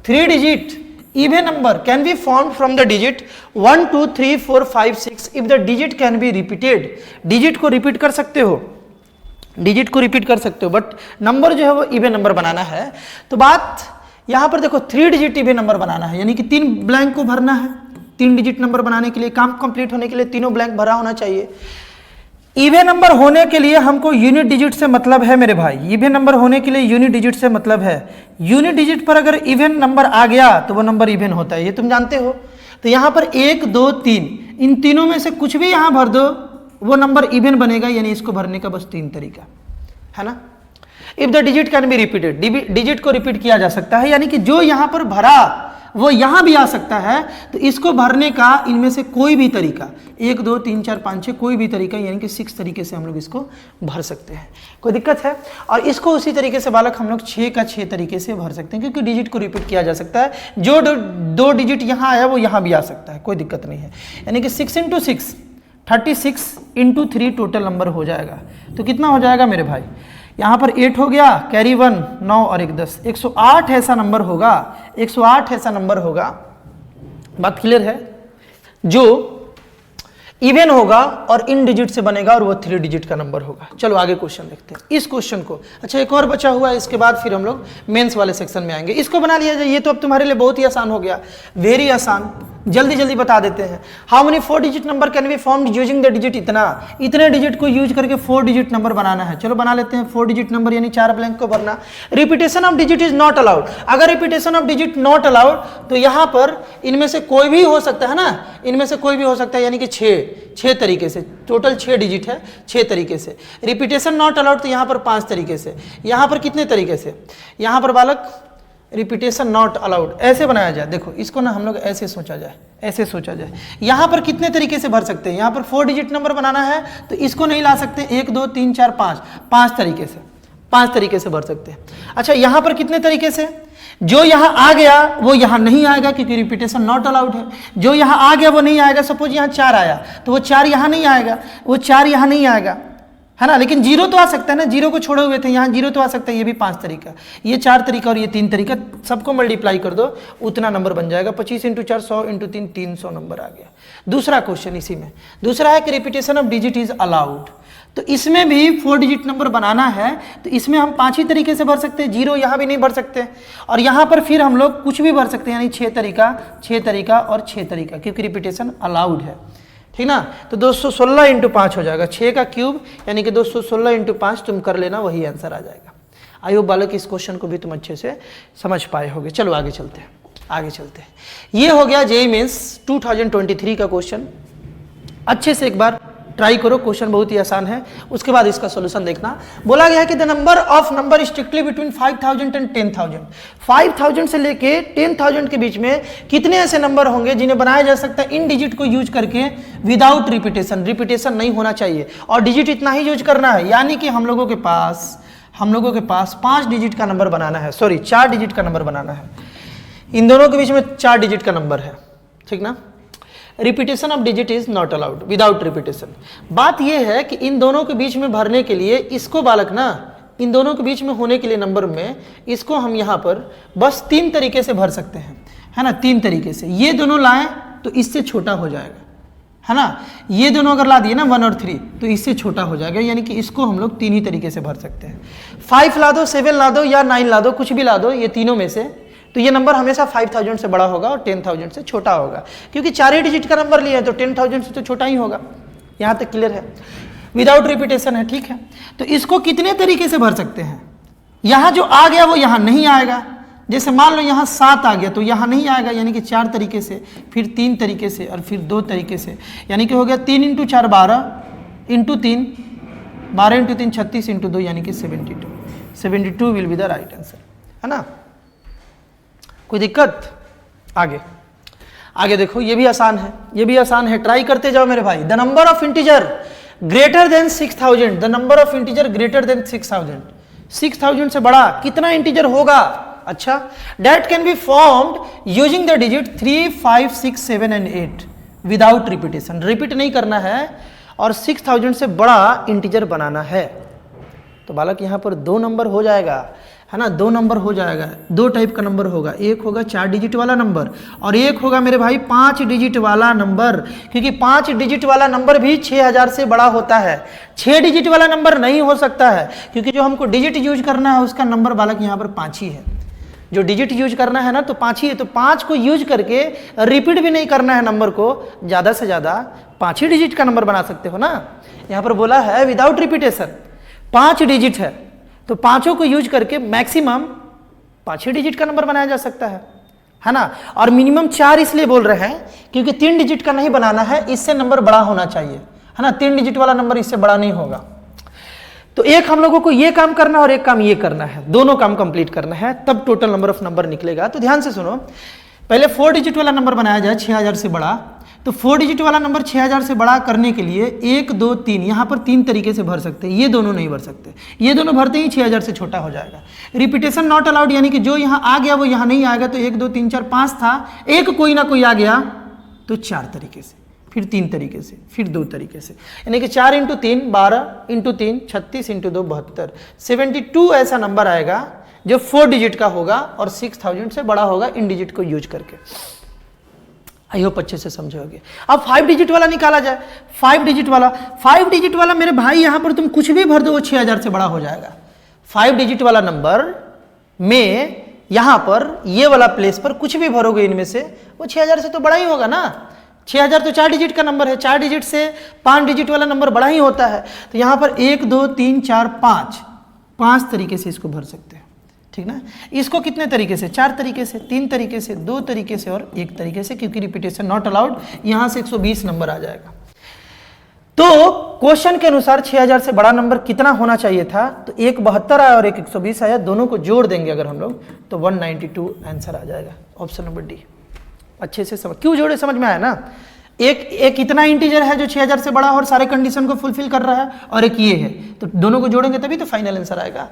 3 digit even number can be formed from the digit 1, 2, 3, 4, 5, 6 if the digit can be repeated। Digit को रिपीट कर सकते हो, डिजिट को रिपीट कर सकते हो, बट नंबर जो है वो इवन नंबर बनाना है। तो बात यहां पर देखो 3 डिजिट इवन नंबर बनाना है, यानी कि 3 ब्लैंक को भरना है। 3 डिजिट नंबर बनाने के लिए, काम कंप्लीट होने के लिए तीनों ब्लैंक भरा होना चाहिए। इवन नंबर होने के लिए हमको यूनिट डिजिट से मतलब है मेरे भाई, इवन नंबर होने के लिए यूनिट डिजिट से मतलब है। यूनिट डिजिट पर अगर इवन नंबर आ गया तो वो नंबर इवन होता है, ये तुम जानते हो। तो यहां पर 1, 2, 3, इन तीनों में से कुछ भी यहां भर दो वो नंबर इवन बनेगा, यानी इसको भरने का बस 3 तरीका है ना। If the digit can be repeated, digit को रिपीट किया जा सकता है, यानी कि जो यहां पर भरा वो यहां भी आ सकता है। तो इसको भरने का इनमें से कोई भी तरीका, 1, 2, 3, 4, 5, 6 कोई भी तरीका, यानी कि 6 तरीके से हम लोग इसको भर सकते हैं, कोई दिक्कत है। और इसको उसी तरीके से बालक हम लोग 6 का 6 तरीके से भर सकते हैं, क्योंकि डिजिट को रिपीट किया जा सकता है। जो 2 डिजिट यहां आया वो यहां भी आ सकता है, कोई दिक्कत नहीं है। यानी कि 6 × 6 36 × 3 टोटल नंबर हो जाएगा। तो कितना हो जाएगा मेरे भाई, यहाँ पर 8 हो गया, कैरी 1, 9 और 1 10, 108 ऐसा नंबर होगा, 108 ऐसा नंबर होगा। बात क्लियर है, जो इवन होगा और इन डिजिट से बनेगा और वो 3 डिजिट का नंबर होगा। चलो आगे क्वेश्चन देखते हैं इस क्वेश्चन को। अच्छा एक और बचा हुआ है, इसके बाद फिर हम लोग मेंस वाले सेक्शन में आएंगे। इसको बना लिया जाए, ये तो अब तुम्हारे लिए बहुत ही आसान हो गया, वेरी आसान, जल्दी जल्दी बता देते हैं। How many 4 digit number can be formed using the digit, इतने डिजिट को यूज करके 4 डिजिट नंबर बनाना है। चलो बना लेते हैं 4 डिजिट नंबर, यानी 4 ब्लैंक को भरना। Repetition of digit is not allowed, अगर repetition of digit not allowed तो यहां पर इनमें से कोई भी हो सकता है ना, इनमें से कोई भी हो सकता है, यानी कि 6 तरीके से, टोटल 6 डिजिट है, 6 तरीके से। रिपीटेशन नॉट अलाउड तो यहां पर 5 तरीके से, यहां पर कितने तरीके से, यहां पर बालक रिपीटेशन नॉट अलाउड ऐसे बनाया जाए। देखो इसको ना हम लोग ऐसे सोचा जाए, ऐसे सोचा जाए। यहां पर कितने तरीके से भर सकते हैं, यहां पर 4 डिजिट नंबर बनाना है तो इसको नहीं ला सकते 1, 2, 3, 4, 5 तरीके से, 5 तरीके से भर सकते हैं। अच्छा यहां पर कितने तरीके से, जो यहां आ गया वो यहां नहीं आएगा क्योंकि रिपीटेशन नॉट अलाउड है। जो यहां आ गया वो नहीं आएगा, सपोज यहां 4 आया तो वो 4 यहां नहीं आएगा, वो 4 यहां नहीं आएगा, है ना। लेकिन 0 तो आ सकता है ना, 0 को छोड़े हुए थे, यहाँ 0 तो आ सकता है। ये भी 5 तरीका, ये 4 तरीका और ये 3 तरीका, सबको मल्टीप्लाई कर दो उतना नंबर बन जाएगा। 25 × 4 100 × 3 300 नंबर आ गया। दूसरा क्वेश्चन इसी में, दूसरा है कि repetition of digit is allowed. तो इसमें भी 4 डिजिट नंबर बनाना है तो इसमें हम 5 ही तरीके से भर सकते हैं, 0 यहाँ भी नहीं भर सकते, और यहाँ पर फिर हम लोग कुछ भी भर सकते हैं, यानी 6 तरीका और 6 तरीका, क्योंकि रिपीटेशन अलाउड है। ठीक ना। तो 216 इंटू 5 हो जाएगा 6 का क्यूब, यानी कि 216 इंटू 5 तुम कर लेना, वही आंसर आ जाएगा। आई होप बालक इस क्वेश्चन को भी तुम अच्छे से समझ पाए होगे। चलो आगे चलते हैं, आगे चलते हैं। ये हो गया जेईई मेंस 2023 का क्वेश्चन। अच्छे से एक बार ट्राई करो, क्वेश्चन बहुत ही आसान है। उसके बाद इसका सॉल्यूशन देखना। बोला गया है कि the number of number strictly between 5000 and 10000। 5000 से लेके 10000 के बीच में कितने ऐसे नंबर होंगे जिन्हें बनाया जा सकता है इन डिजिट को यूज करके विदाउट रिपीटेशन। रिपीटेशन नहीं होना चाहिए और डिजिट इतना ही यूज करना है, यानी कि हम लोगों के पास 5 डिजिट का नंबर बनाना है, सॉरी 4 डिजिट का नंबर बनाना है। इन दोनों के बीच में 4 डिजिट का नंबर है, ठीक ना। Repetition of digit is not allowed without repetition. बात यह है कि इन दोनों के बीच में भरने के लिए इसको बालक ना, इन दोनों के बीच में होने के लिए नंबर में इसको हम यहाँ पर बस 3 तरीके से भर सकते हैं, है ना। 3 तरीके से, ये दोनों लाएं तो इससे छोटा हो जाएगा, है ना। ये दोनों अगर ला दिए ना 1 और 3 तो इससे छोटा हो जाएगा, यानी कि इसको हम लोग 3 ही तरीके से भर सकते हैं। 5 ला दो, 7 ला दो या 9 ला दो, कुछ भी ला दो, ये तीनों में से तो ये नंबर हमेशा 5000 से बड़ा होगा और 10000 से छोटा होगा, क्योंकि 4 ही डिजिट का नंबर लिया है तो 10000 से तो छोटा ही होगा। यहाँ तक क्लियर है, विदाउट रिपीटेशन है, ठीक है। तो इसको कितने तरीके से भर सकते हैं। यहाँ जो आ गया वो यहाँ नहीं आएगा, जैसे मान लो यहाँ 7 आ गया तो यहाँ नहीं आएगा, यानी कि 4 तरीके से, फिर 3 तरीके से और फिर 2 तरीके से, यानी कि हो गया 3 इंटू 4 12 इंटू 3 12 इंटू 3 36 इंटू 2 यानी कि 72 will be the right answer, है ना। कोई दिक्कत। आगे देखो, ये भी आसान है, ये भी आसान है, ट्राई करते जाओ मेरे भाई। The number of integer greater than 6000, the number of integer greater than 6000, 6000 से बड़ा कितना इंटीजर होगा। अच्छा, date can be formed using the digit 3 5 6 7 and 8 without repetition. Repeat नहीं करना है और 6000 से बड़ा इंटीजर बनाना है। तो बालक यहाँ पर 2 नंबर हो जाएगा, है ना, 2 नंबर हो जाएगा। 2 टाइप का नंबर होगा, एक होगा 4 डिजिट वाला नंबर और एक होगा मेरे भाई 5 डिजिट वाला नंबर, क्योंकि 5 डिजिट वाला नंबर भी 6000 से बड़ा होता है। 6 डिजिट वाला नंबर नहीं हो सकता है, क्योंकि जो हमको डिजिट यूज करना है उसका नंबर बालक यहाँ पर 5 ही है। जो डिजिट यूज करना है ना तो 5 ही है, तो 5 को यूज करके रिपीट भी नहीं करना है नंबर को, ज़्यादा से ज़्यादा 5 ही डिजिट का नंबर बना सकते हो ना। यहाँ पर बोला है विदाउट रिपीटेशन, 5 डिजिट है तो 5 को यूज करके मैक्सिमम 5 ही डिजिट का नंबर बनाया जा सकता है ना। और मिनिमम 4 इसलिए बोल रहे हैं क्योंकि 3 डिजिट का नहीं बनाना है, इससे नंबर बड़ा होना चाहिए, है ना। 3 डिजिट वाला नंबर इससे बड़ा नहीं होगा। तो एक हम लोगों को ये काम करना है और एक काम ये करना है, दोनों काम कंप्लीट करना है, तब टोटल नंबर ऑफ नंबर निकलेगा। तो ध्यान से सुनो, पहले 4 डिजिट वाला नंबर बनाया जाए 6000 से बड़ा। तो 4 डिजिट वाला नंबर 6000 से बड़ा करने के लिए 1 2 3 यहाँ पर 3 तरीके से भर सकते हैं, ये दोनों नहीं भर सकते, ये दोनों भरते ही 6000 से छोटा हो जाएगा। रिपीटेशन नॉट अलाउड, यानी कि जो यहाँ आ गया वो यहाँ नहीं आएगा। तो 1 2 3 4 5 था, एक कोई ना कोई आ गया तो 4 तरीके से, फिर 3 तरीके से, फिर 2 तरीके से, यानी कि 4 इंटू 3 12 इंटू 3 36 इंटू 2 72, 72 ऐसा नंबर आएगा जो 4 डिजिट का होगा और 6000 से बड़ा होगा इन डिजिट को यूज करके। आई होप अच्छे से समझोगे। अब 5 डिजिट वाला निकाला जाए। 5 डिजिट वाला मेरे भाई यहाँ पर तुम कुछ भी भर दो वो 6000 से बड़ा हो जाएगा। 5 डिजिट वाला नंबर में यहाँ पर ये वाला प्लेस पर कुछ भी भरोगे इनमें से वो 6000 से तो बड़ा ही होगा ना। 6000 तो 4 डिजिट का नंबर है, 4 डिजिट से 5 डिजिट वाला नंबर बड़ा ही होता है। तो यहाँ पर 1 2 3 4 5 तरीके से इसको भर सकते हैं, ठीक ना। इसको कितने तरीके से, 4 तरीके से, 3 तरीके से, 2 तरीके से और 1 तरीके से, क्योंकि रिपीटेशन नॉट अलाउड। यहाँ से 120 नंबर आ जाएगा। तो क्वेश्चन के अनुसार 6000 से बड़ा नंबर कितना होना चाहिए था, तो एक 72 आया और एक 120 आया, दोनों को जोड़ देंगे अगर हम लोग तो 192 आंसर आ जाएगा, ऑप्शन नंबर डी। अच्छे से समझ, क्यों जोड़े समझ में आया ना। एक इतना इंटीजर है जो 6000 से बड़ा और सारे कंडीशन को फुलफिल कर रहा है, और एक ये है, तो दोनों को जोड़ेंगे तभी तो फाइनल आंसर आएगा।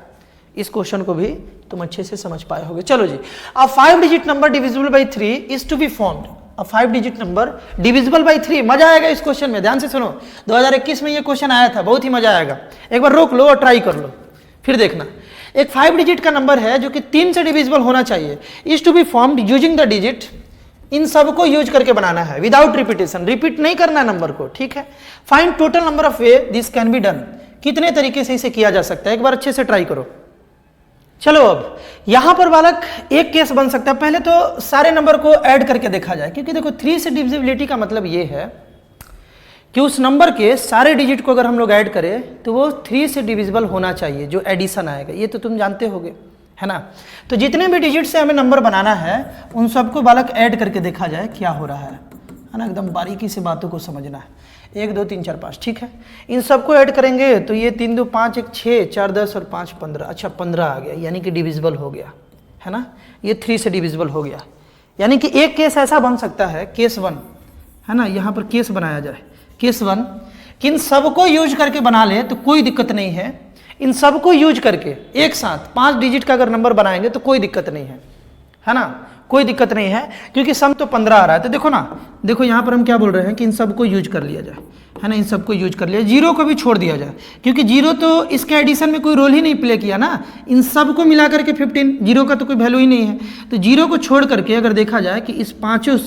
इस क्वेश्चन को भी तुम अच्छे से समझ पाए होगे। चलो जी, a 5 digit number divisible by 3 is to be formed. A 5 digit number divisible by 3, मजा आएगा इस क्वेश्चन में। ध्यान से सुनो, 2021 में ये क्वेश्चन आया था, बहुत ही मजा आएगा। एक बार रोक लो और ट्राई कर लो, फिर देखना। एक 5 डिजिट का नंबर है जो कि 3 से डिविजिबल होना चाहिए, is to be formed using the digit, इन सबको यूज करके बनाना है विदाउट रिपीटेशन, रिपीट नहीं करना नंबर को, ठीक है। Find total number of way this can be done, कितने तरीके से इसे किया जा सकता है, एक बार अच्छे से ट्राई करो। चलो अब यहां पर बालक एक केस बन सकता है। पहले तो सारे नंबर को ऐड करके देखा जाए, क्योंकि देखो 3 से डिविजिबिलिटी का मतलब ये है कि उस नंबर के सारे डिजिट को अगर हम लोग ऐड करें तो वो 3 से डिविजिबल होना चाहिए, जो एडिशन आएगा, ये तो तुम जानते होगे, है ना। तो जितने भी डिजिट से हमें नंबर बनाना है उन सबको बालक ऐड करके देखा जाए क्या हो रहा है ना। एकदम बारीकी से बातों को समझना है। 1 2 3 4 5, ठीक है। इन सबको ऐड करेंगे तो ये 3 2 5 1 6 4 10 और 5 15, अच्छा 15 आ गया, यानी कि डिविजिबल हो गया, है ना। ये 3 से डिविजिबल हो गया, यानी कि एक केस ऐसा बन सकता है, केस 1, है ना। यहाँ पर केस बनाया जाए, केस 1, कि इन सबको यूज करके बना ले तो कोई दिक्कत नहीं है। इन सबको यूज करके एक साथ 5 डिजिट का अगर नंबर बनाएंगे तो कोई दिक्कत नहीं है ना, कोई दिक्कत नहीं है, क्योंकि सम तो 15 आ रहा है। तो देखो ना, देखो यहाँ पर हम क्या बोल रहे हैं कि इन सबको यूज कर लिया जाए, है ना, इन सबको यूज कर लिया, जीरो को भी छोड़ दिया जाए, क्योंकि जीरो तो इसके एडिशन में कोई रोल ही नहीं प्ले किया ना। इन सबको मिला करके 15, जीरो का तो कोई वैल्यू ही नहीं है। तो जीरो को छोड़ करके अगर देखा जाए कि इस पाँचों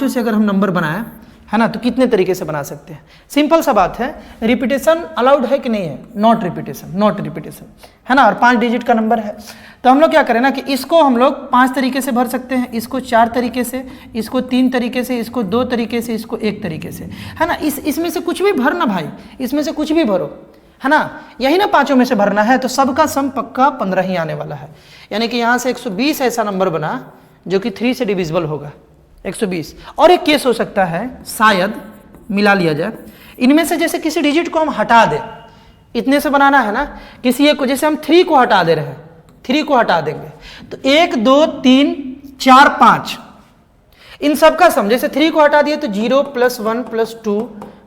से अगर हम नंबर बनाएं, है ना, तो कितने तरीके से बना सकते हैं। सिंपल सा बात है, रिपीटेशन अलाउड है कि नहीं है, नॉट रिपीटेशन, है ना। और 5 डिजिट का नंबर है, तो हम लोग क्या करें ना कि इसको हम लोग 5 तरीके से भर सकते हैं, इसको 4 तरीके से, इसको 3 तरीके से, इसको 2 तरीके से, इसको 1 तरीके से, है ना। इसमें से कुछ भी भरना भाई, इसमें से कुछ भी भरो, है ना। यही ना पांचों में से भरना है, तो सबका सम पक्का 15 ही आने वाला है। यानी कि यहाँ से 120 ऐसा नंबर बना जो कि 3 से डिविजिबल होगा, 120। और एक केस हो सकता है, शायद मिला लिया जाए, इनमें से जैसे किसी डिजिट को हम हटा दें, इतने से बनाना है ना, किसी एक को, जैसे हम 3 को हटा दे रहे हैं, 3 को हटा देंगे तो 1 2 3 4 5, इन सब का सम, जैसे 3 को हटा दिए तो 0 + 1 + 2,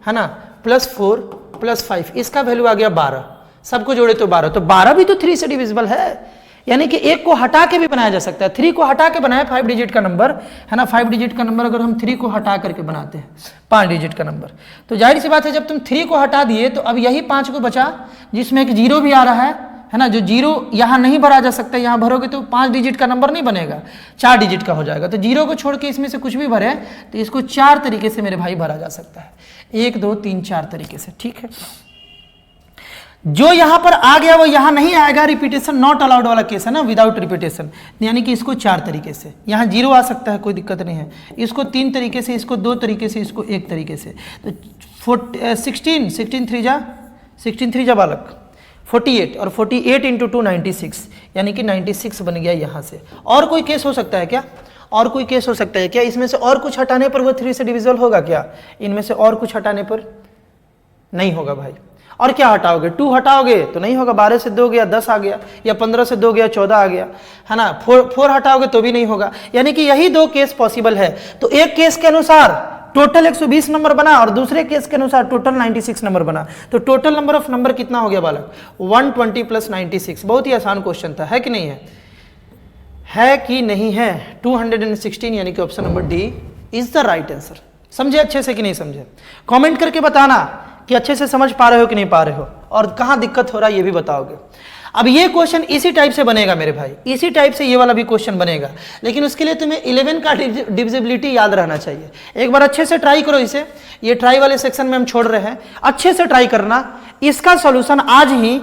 है ना, +4 + 5, इसका वैल्यू आ गया 12, सबको जोड़े तो 12, तो 12 भी तो 3 से डिविजिबल है। यानी कि 1 को हटा के भी बनाया जा सकता है। 3 को हटा के बनाया 5 डिजिट का नंबर, है ना। 5 डिजिट का नंबर अगर हम 3 को हटा करके बनाते हैं 5 डिजिट का नंबर, तो जाहिर सी बात है जब तुम 3 को हटा दिए तो अब यही 5 को बचा, जिसमें एक 0 भी आ रहा है ना। जो 0 यहाँ नहीं भरा जा सकता, यहाँ भरोगे तो 5 डिजिट का नंबर नहीं बनेगा, 4 डिजिट का हो जाएगा। तो 0 को छोड़ के इसमें से कुछ भी भरे तो इसको 4 तरीके से मेरे भाई भरा जा सकता है, 1 2 3 4 तरीके से, ठीक है। जो यहां पर आ गया वो यहां नहीं आएगा, रिपीटेशन नॉट अलाउड वाला केस है ना, विदाउट रिपीटेशन, यानी कि इसको 4 तरीके से, यहां 0 आ सकता है, कोई दिक्कत नहीं है, इसको 3 तरीके से, इसको 2 तरीके से, इसको 1 तरीके से। तो 16 3 जा बालक 48, और 48 × 2 96, यानी कि 96 बन गया यहां से। और कोई केस हो सकता है क्या, और कोई केस हो सकता है क्या, इसमें से और कुछ हटाने पर वो 3 से डिविजिबल होगा क्या, इनमें से और कुछ हटाने पर नहीं होगा भाई। और क्या हटाओगे, 2 हटाओगे तो नहीं होगा, 12 से 2 गया 10 आ गया, या 15 से 2 गया 14 आ गया, है ना। 4 हटाओगे तो भी नहीं होगा, यानी कि यही 2 केस पॉसिबल है। तो एक केस के अनुसार टोटल 120 नंबर बना और दूसरे केस के अनुसार टोटल 96 नंबर बना, तो टोटल नंबर ऑफ नंबर कितना हो गया बालक, 120 + 96। बहुत ही आसान क्वेश्चन था, है कि नहीं है कि नहीं है, 216, यानी कि option number D is the right answer. समझे अच्छे से कि नहीं समझे, कमेंट करके बताना कि अच्छे से समझ पा रहे हो कि नहीं पा रहे हो, और कहाँ दिक्कत हो रहा है ये भी बताओगे। अब ये क्वेश्चन इसी टाइप से बनेगा मेरे भाई, इसी टाइप से ये वाला भी क्वेश्चन बनेगा, लेकिन उसके लिए तुम्हें 11 का डिविजिबिलिटी याद रहना चाहिए। एक बार अच्छे से ट्राई करो इसे, ये ट्राई वाले सेक्शन में हम छोड़ रहे हैं, अच्छे से ट्राई करना। इसका सॉल्यूशन आज ही,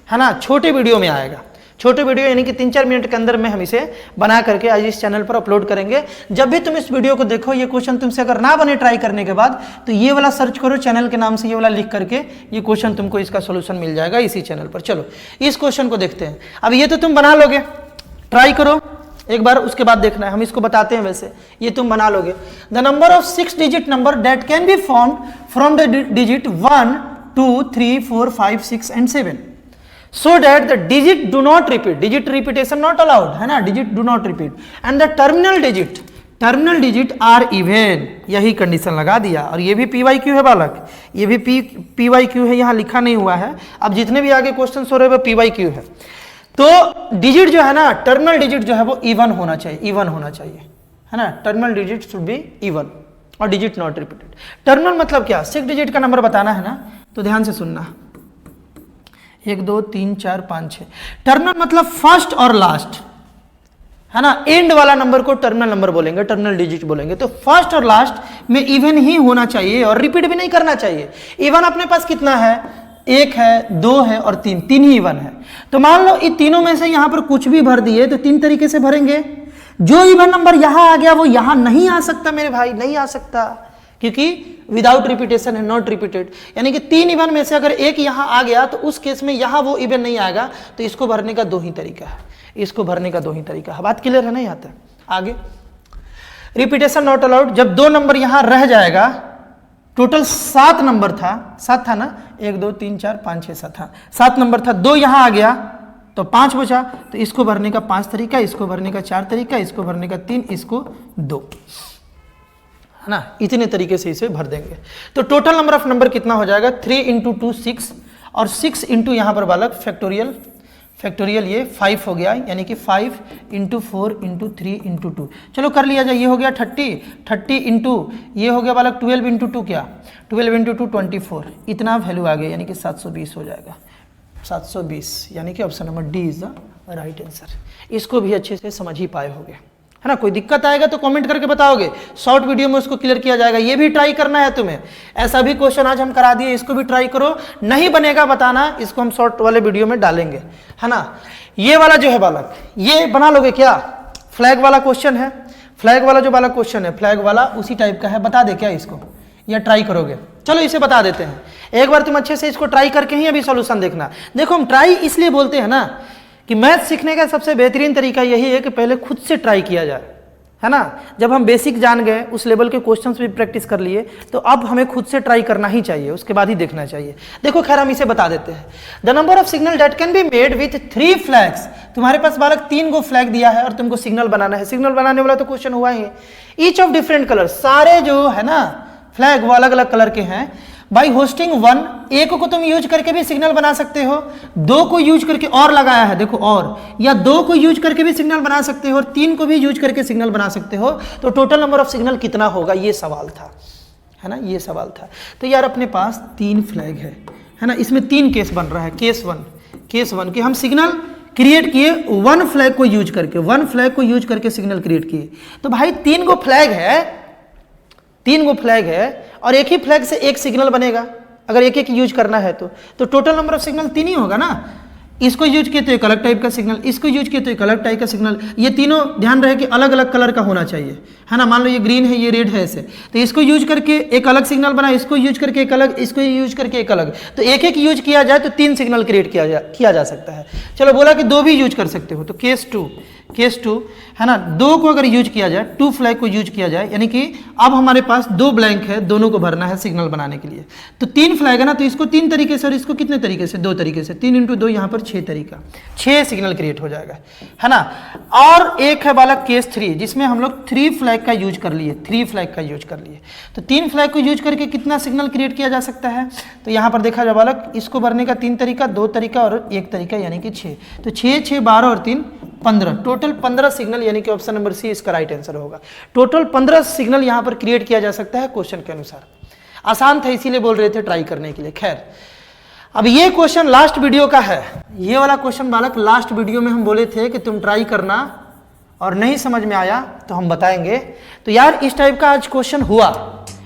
है ना, छोटे वीडियो में आएगा, छोटे वीडियो यानी कि 3-4 मिनट के अंदर में हम इसे बना करके आज इस चैनल पर अपलोड करेंगे। जब भी तुम इस वीडियो को देखो, ये क्वेश्चन तुमसे अगर ना बने ट्राई करने के बाद, तो ये वाला सर्च करो चैनल के नाम से, ये वाला लिख करके ये क्वेश्चन तुमको इसका सोल्यूशन मिल जाएगा इसी चैनल पर। चलो इस क्वेश्चन को देखते हैं। अब ये तो तुम बना लोगे, ट्राई करो एक बार, उसके बाद देखना है, हम इसको बताते हैं। वैसे ये तुम बना लोगे। The number of 6 digit number that can be found from the digit 1 2 3 4 5 6 and 7 so that the digit do not repeat, digit repetition not allowed, है ना, digit do not repeat, and the terminal digit are even। यही condition लगा दिया। और ये भी PYQ है बालक, ये भी PYQ है, यहाँ लिखा नहीं हुआ है। अब जितने भी आगे क्वेश्चन हो रहे हैं वो PYQ है। तो डिजिट जो है ना, टर्मिनल डिजिट जो है वो इवन होना चाहिए, इवन होना चाहिए, है ना। Terminal digit should be even और डिजिट नॉट रिपीटेड। टर्मिनल मतलब क्या, 6 डिजिट का नंबर बताना है ना, तो ध्यान से सुनना, 1 2 3 4 5 6। टर्मिनल मतलब फर्स्ट और लास्ट, है ना, एंड वाला नंबर को टर्मिनल नंबर बोलेंगे, टर्मिनल डिजिट बोलेंगे। तो फर्स्ट और लास्ट में इवन ही होना चाहिए और रिपीट भी नहीं करना चाहिए। इवन अपने पास कितना है, 1 है, 2 है और 3, 3 ही इवन है। तो मान लो इन तीनों में से यहां पर कुछ भी भर दिए तो 3 तरीके से भरेंगे। जो इवन नंबर यहां आ गया वो यहां नहीं आ सकता मेरे भाई, नहीं आ सकता। क्योंकि विदाउट रिपीटेशन है, नॉट रिपीटेड, यानी कि 3 इवन में से अगर एक यहाँ आ गया तो उस केस में यहाँ वो इवन नहीं आएगा, तो इसको भरने का 2 ही तरीका है, इसको भरने का 2 ही तरीका है। बात क्लियर है ना यहाँ तक? आगे रिपीटेशन नॉट अलाउड, जब 2 नंबर यहाँ रह जाएगा, टोटल 7 नंबर था, 7 था ना, 1 2 3 4 5 6 7 था, 7 नंबर था, 2 यहाँ आ गया तो 5 बचा, तो इसको भरने का 5 तरीका, इसको भरने का 4 तरीका, इसको भरने का 3, इसको 2, है ना, इतने तरीके से इसे भर देंगे। तो टोटल नंबर ऑफ नंबर कितना हो जाएगा? 3 × 2 6 और 6 इंटू यहाँ पर बालक फैक्टोरियल, फैक्टोरियल ये 5 हो गया, यानी कि 5 × 4 × 3 × 2, चलो कर लिया जाए, ये हो गया 30 इंटू ये हो गया बालक 12 × 2 क्या, 12 × 2 24, इतना वैल्यू आ गया, यानी कि 720 हो जाएगा, 720, यानी कि option number D is the right answer. इसको भी अच्छे से समझ ही पाए होगे, है ना? कोई दिक्कत आएगा तो कमेंट करके बताओगे, शॉर्ट वीडियो में उसको क्लियर किया जाएगा। ये भी ट्राई करना है तुम्हें, ऐसा भी क्वेश्चन आज हम करा दिए, इसको भी ट्राई करो, नहीं बनेगा बताना, इसको हम शॉर्ट वाले वीडियो में डालेंगे, है ना? ये वाला जो है बालक, ये बना लोगे क्या? फ्लैग वाला क्वेश्चन है, फ्लैग वाला जो बालक क्वेश्चन है, फ्लैग वाला उसी टाइप का है, बता दे क्या इसको, या ट्राई करोगे? चलो इसे बता देते हैं, एक बार तुम अच्छे से इसको ट्राई करके ही अभी सॉल्यूशन देखना। देखो हम ट्राई इसलिए बोलते हैं ना कि मैथ सीखने का सबसे बेहतरीन तरीका यही है कि पहले खुद से ट्राई किया जाए, है ना? जब हम बेसिक जान गए, उस लेवल के क्वेश्चंस भी प्रैक्टिस कर लिए, तो अब हमें खुद से ट्राई करना ही चाहिए, उसके बाद ही देखना चाहिए। देखो खैर हम इसे बता देते हैं। The number of signal that can be made with 3 flags, तुम्हारे पास बालक 3 गो फ्लैग दिया है और तुमको सिग्नल बनाना है। सिग्नल बनाने वाला तो क्वेश्चन हुआ ही, ईच ऑफ डिफरेंट कलर, सारे जो है ना फ्लैग वो अलग अलग कलर के हैं। बाई होस्टिंग 1, एक को तुम यूज करके भी सिग्नल बना सकते हो, 2 को यूज करके और लगाया है देखो और, या 2 को यूज करके भी सिग्नल बना सकते हो और 3 को भी यूज करके सिग्नल बना सकते हो। तो टोटल नंबर ऑफ सिग्नल कितना होगा, ये सवाल था, है ना, ये सवाल था। तो यार अपने पास 3 फ्लैग है ना, इसमें 3 केस बन रहा है। केस वन कि हम सिग्नल क्रिएट किए 1 फ्लैग को यूज करके, 1 फ्लैग को यूज करके सिग्नल क्रिएट किए। तो भाई 3 गो फ्लैग है, 3 गो फ्लैग है और एक ही फ्लैग से एक सिग्नल बनेगा, अगर एक एक यूज करना है तो टोटल नंबर ऑफ सिग्नल 3 ही होगा ना। इसको यूज किए तो एक अलग टाइप का सिग्नल, इसको यूज किए तो एक अलग टाइप का सिग्नल, ये तीनों ध्यान रहे कि अलग अलग कलर का होना चाहिए, है ना। मान लो ये ग्रीन है, ये रेड है, ऐसे तो इसको यूज करके एक अलग सिग्नल बना, इसको यूज करके एक अलग, इसको यूज करके एक अलग, तो एक एक यूज किया जाए तो 3 सिग्नल क्रिएट किया जा सकता है। चलो बोला कि 2 भी यूज कर सकते हो, तो केस टू है ना, 2 को अगर यूज किया जाए, 2 फ्लैग को यूज किया जाए, यानी कि अब हमारे पास 2 ब्लैंक है, दोनों को भरना है सिग्नल बनाने के लिए। तो 3 फ्लैग है ना, तो इसको 3 तरीके से और इसको कितने तरीके से, 2 तरीके से, 3 × 2 यहाँ पर 6 तरीका, 6 सिग्नल क्रिएट हो जाएगा, है ना। और एक है बालक केस 3, जिसमें हम लोग 3 फ्लैग का यूज कर लिए, 3 फ्लैग का यूज कर लिए। तो 3 फ्लैग को यूज करके कितना सिग्नल क्रिएट किया जा सकता है, तो यहाँ पर देखा जाए बालक, इसको भरने का 3 तरीका, 2 तरीका और 1 तरीका, यानी कि 6। तो 6 6 12 और 3 15, टोटल 15 सिग्नल, यानी कि ऑप्शन नंबर सी इसका राइट आंसर होगा। टोटल 15 सिग्नल यहाँ पर क्रिएट किया जा सकता है क्वेश्चन के अनुसार। आसान था इसीलिए बोल रहे थे ट्राई करने के लिए। खैर अब ये क्वेश्चन लास्ट वीडियो का है, ये वाला क्वेश्चन बालक लास्ट वीडियो में हम बोले थे कि तुम ट्राई करना और नहीं समझ में आया तो हम बताएंगे। तो यार इस टाइप का आज क्वेश्चन हुआ,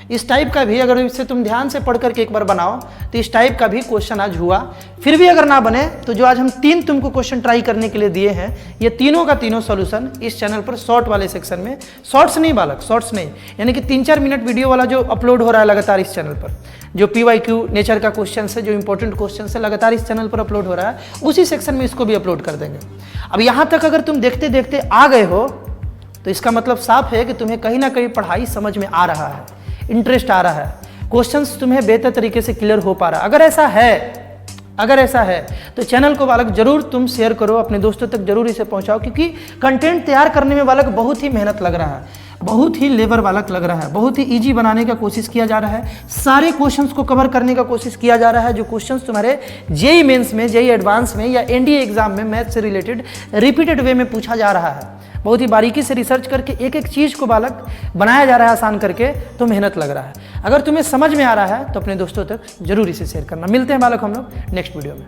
इस टाइप का भी अगर इसे तुम ध्यान से पढ़ करके एक बार बनाओ तो इस टाइप का भी क्वेश्चन आज हुआ। फिर भी अगर ना बने तो जो आज हम 3 तुमको क्वेश्चन ट्राई करने के लिए दिए हैं, ये तीनों का तीनों सॉल्यूशन इस चैनल पर शॉर्ट वाले सेक्शन में, शॉर्ट्स नहीं बालक, शॉर्ट्स नहीं, यानी कि 3-4 मिनट वीडियो वाला जो अपलोड हो रहा है लगातार इस चैनल पर, जो PYQ नेचर का क्वेश्चन है, जो इंपॉर्टेंट क्वेश्चन है, लगातार इस चैनल पर अपलोड हो रहा है, उसी सेक्शन में इसको भी अपलोड कर देंगे। अब यहाँ तक अगर तुम देखते देखते आ गए हो तो इसका मतलब साफ है कि तुम्हें कहीं ना कहीं पढ़ाई समझ में आ रहा है, इंटरेस्ट आ रहा है, क्वेश्चंस तुम्हें बेहतर तरीके से क्लियर हो पा रहा है। अगर ऐसा है तो चैनल को बालक जरूर तुम शेयर करो, अपने दोस्तों तक जरूर इसे पहुंचाओ, क्योंकि कंटेंट तैयार करने में बालक बहुत ही मेहनत लग रहा है, बहुत ही लेबर बालक लग रहा है, बहुत ही इजी बनाने का कोशिश किया जा रहा है, सारे क्वेश्चंस को कवर करने का कोशिश किया जा रहा है जो क्वेश्चंस तुम्हारे जेईई मेंस में, जेईई एडवांस में या एनडीए एग्जाम में मैथ से रिलेटेड रिपीटेड वे में पूछा जा रहा है। बहुत ही बारीकी से रिसर्च करके एक एक चीज़ को बालक बनाया जा रहा है आसान करके, तो मेहनत लग रहा है। अगर तुम्हें समझ में आ रहा है तो अपने दोस्तों तक जरूर इसे शेयर करना। मिलते हैं बालक हम लोग नेक्स्ट वीडियो में।